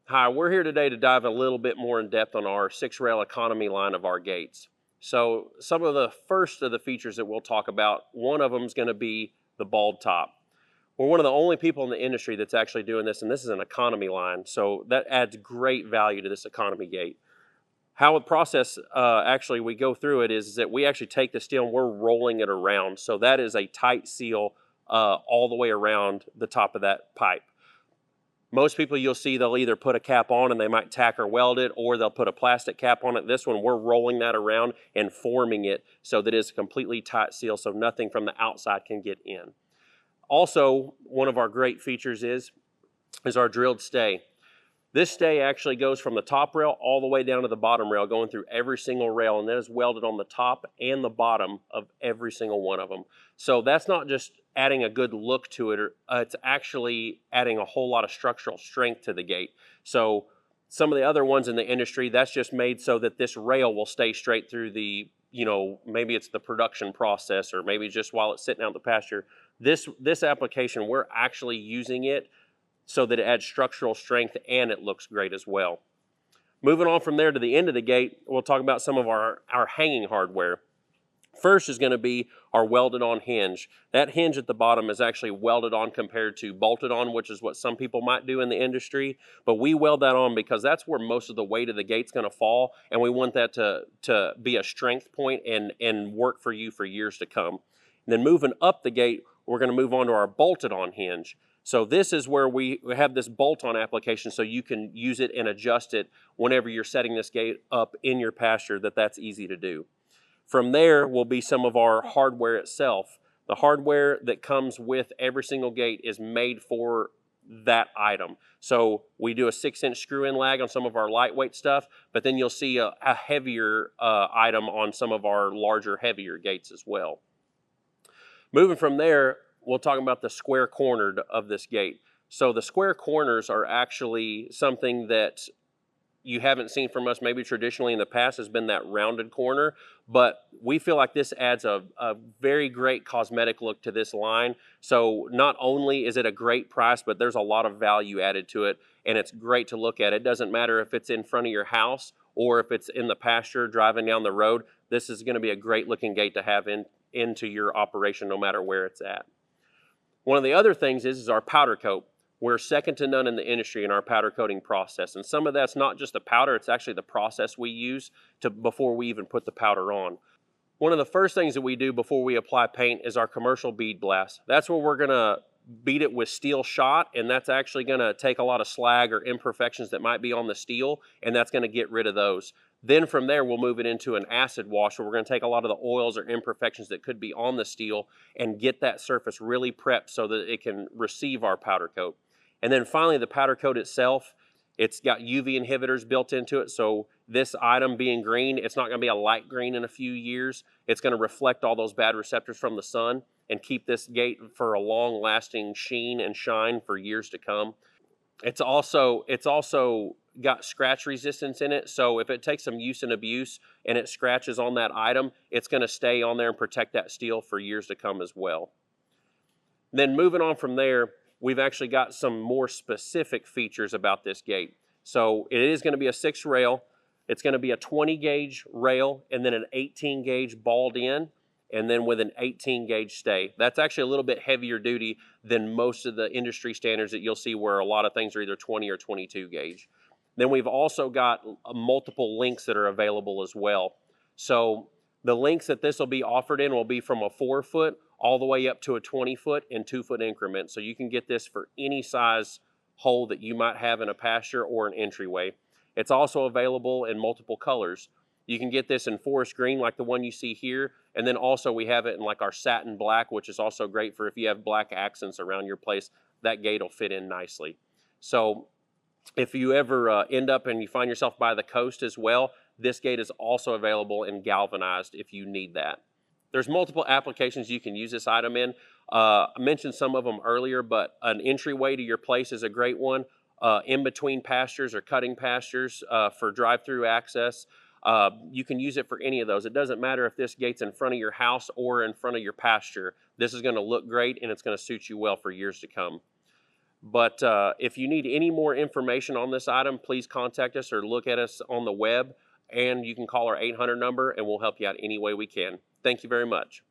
Hi, we're here today to dive a little bit more in depth on our 6-rail economy line of our gates. So some of the first of the features that we'll talk about, one of them is going to be the bald top. We're one of the only people in the industry that's actually doing this, and this is an economy line, so that adds great value to this economy gate. How the process actually we go through it is that we actually take the steel and we're rolling it around. So that is a tight seal all the way around the top of that pipe. Most people you'll see they'll either put a cap on and they might tack or weld it, or they'll put a plastic cap on it. This one we're rolling that around and forming it so that it's a completely tight seal so nothing from the outside can get in. Also, one of our great features is our drilled stay. This stay actually goes from the top rail all the way down to the bottom rail, going through every single rail, and that is welded on the top and the bottom of every single one of them. So that's not just adding a good look to it, it's actually adding a whole lot of structural strength to the gate. So some of the other ones in the industry, that's just made so that this rail will stay straight through the, maybe it's the production process or maybe just while it's sitting out in the pasture. This application, we're actually using it so that it adds structural strength and it looks great as well. Moving on from there to the end of the gate, we'll talk about some of our hanging hardware. First is going to be our welded on hinge. That hinge at the bottom is actually welded on compared to bolted on, which is what some people might do in the industry. But we weld that on because that's where most of the weight of the gate's going to fall, and we want that to be a strength point and work for you for years to come. And then moving up the gate, we're going to move on to our bolted on hinge. So this is where we have this bolt-on application so you can use it and adjust it whenever you're setting this gate up in your pasture, that's easy to do. From there will be some of our hardware itself. The hardware that comes with every single gate is made for that item. So we do a 6-inch screw-in lag on some of our lightweight stuff, but then you'll see a heavier item on some of our larger, heavier gates as well. Moving from there, we'll talk about the square cornered of this gate. So the square corners are actually something that you haven't seen from us maybe traditionally in the past has been that rounded corner, but we feel like this adds a very great cosmetic look to this line. So not only is it a great price, but there's a lot of value added to it, and it's great to look at. It doesn't matter if it's in front of your house or if it's in the pasture driving down the road. This is going to be a great looking gate to have into your operation no matter where it's at. One of the other things is our powder coat. We're second to none in the industry in our powder coating process. And some of that's not just the powder, it's actually the process we use before we even put the powder on. One of the first things that we do before we apply paint is our commercial bead blast. That's where we're gonna beat it with steel shot, and that's actually gonna take a lot of slag or imperfections that might be on the steel, and that's gonna get rid of those. Then from there, we'll move it into an acid wash where we're going to take a lot of the oils or imperfections that could be on the steel and get that surface really prepped so that it can receive our powder coat. And then finally, the powder coat itself, it's got UV inhibitors built into it. So this item being green, it's not going to be a light green in a few years. It's going to reflect all those bad receptors from the sun and keep this gate for a long-lasting sheen and shine for years to come. It's also got scratch resistance in it, so if it takes some use and abuse and it scratches on that item, it's going to stay on there and protect that steel for years to come as well. Then moving on from there, we've actually got some more specific features about this gate. So it is going to be a 6-rail, it's going to be a 20 gauge rail and then an 18 gauge balled in, and then with an 18 gauge stay. That's actually a little bit heavier duty than most of the industry standards that you'll see where a lot of things are either 20 or 22 gauge. Then we've also got multiple lengths that are available as well. So the lengths that this will be offered in will be from a 4-foot all the way up to a 20-foot in 2-foot increments. So you can get this for any size hole that you might have in a pasture or an entryway. It's also available in multiple colors. You can get this in forest green like the one you see here, and then also we have it in like our satin black, which is also great for if you have black accents around your place, that gate will fit in nicely. So if you ever end up and you find yourself by the coast as well, this gate is also available in galvanized if you need that. There's multiple applications you can use this item in. I mentioned some of them earlier, but an entryway to your place is a great one. In between pastures or cutting pastures for drive-through access. You can use it for any of those. It doesn't matter if this gate's in front of your house or in front of your pasture. This is going to look great and it's going to suit you well for years to come. But if you need any more information on this item, please contact us or look at us on the web, and you can call our 800 number and we'll help you out any way we can. Thank you very much.